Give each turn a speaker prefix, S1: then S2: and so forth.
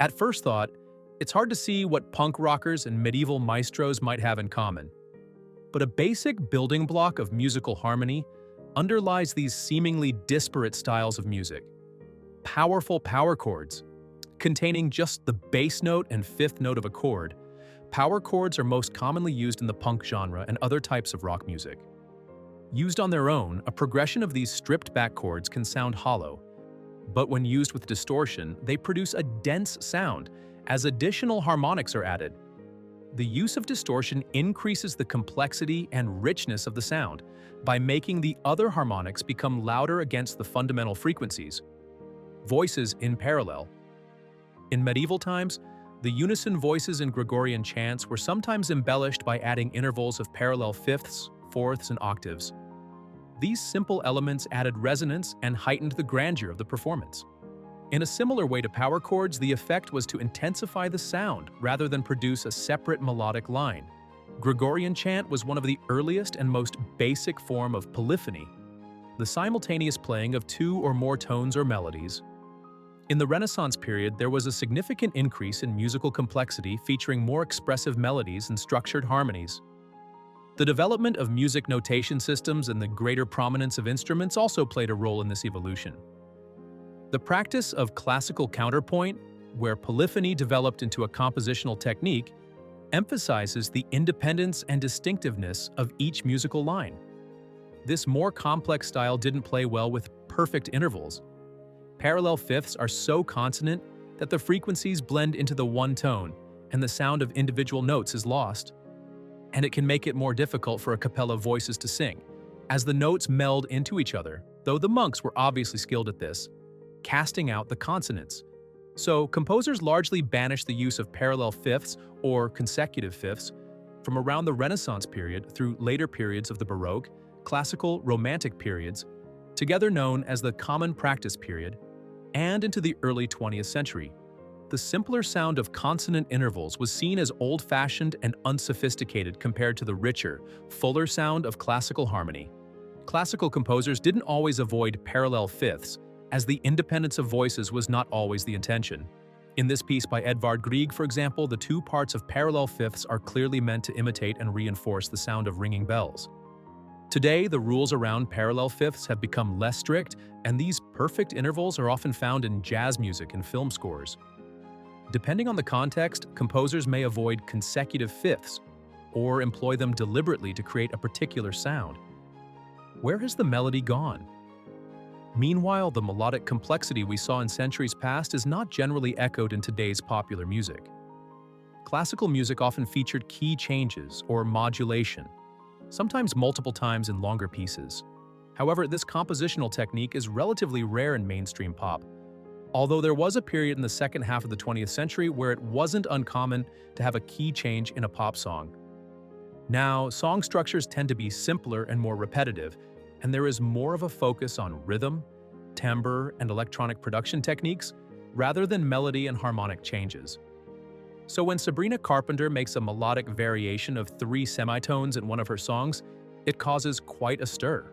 S1: At first thought, it's hard to see what punk rockers and medieval maestros might have in common. But a basic building block of musical harmony underlies these seemingly disparate styles of music. Powerful power chords. Containing just the bass note and fifth note of a chord, power chords are most commonly used in the punk genre and other types of rock music. Used on their own, a progression of these stripped-back chords can sound hollow, but when used with distortion, they produce a dense sound as additional harmonics are added. The use of distortion increases the complexity and richness of the sound by making the other harmonics become louder against the fundamental frequencies. Voices in parallel. In medieval times, the unison voices in Gregorian chants were sometimes embellished by adding intervals of parallel fifths, fourths, and octaves. These simple elements added resonance and heightened the grandeur of the performance. In a similar way to power chords, the effect was to intensify the sound rather than produce a separate melodic line. Gregorian chant was one of the earliest and most basic form of polyphony, the simultaneous playing of two or more tones or melodies. In the Renaissance period, there was a significant increase in musical complexity featuring more expressive melodies and structured harmonies. The development of music notation systems and the greater prominence of instruments also played a role in this evolution. The practice of classical counterpoint, where polyphony developed into a compositional technique, emphasizes the independence and distinctiveness of each musical line. This more complex style didn't play well with perfect intervals. Parallel fifths are so consonant that the frequencies blend into the one tone, and the sound of individual notes is lost. And it can make it more difficult for a cappella voices to sing, as the notes meld into each other, though the monks were obviously skilled at this, casting out the consonants. So composers largely banished the use of parallel fifths or consecutive fifths from around the Renaissance period through later periods of the Baroque, Classical, Romantic periods, together known as the Common Practice period, and into the early 20th century. The simpler sound of consonant intervals was seen as old-fashioned and unsophisticated compared to the richer, fuller sound of classical harmony. Classical composers didn't always avoid parallel fifths, as the independence of voices was not always the intention. In this piece by Edvard Grieg, for example, the two parts of parallel fifths are clearly meant to imitate and reinforce the sound of ringing bells. Today, the rules around parallel fifths have become less strict, and these perfect intervals are often found in jazz music and film scores. Depending on the context, composers may avoid consecutive fifths or employ them deliberately to create a particular sound. Where has the melody gone? Meanwhile, the melodic complexity we saw in centuries past is not generally echoed in today's popular music. Classical music often featured key changes or modulation, sometimes multiple times in longer pieces. However, this compositional technique is relatively rare in mainstream pop, although there was a period in the second half of the 20th century where it wasn't uncommon to have a key change in a pop song. Now, song structures tend to be simpler and more repetitive, and there is more of a focus on rhythm, timbre, and electronic production techniques, rather than melody and harmonic changes. So when Sabrina Carpenter makes a melodic variation of 3 semitones in one of her songs, it causes quite a stir.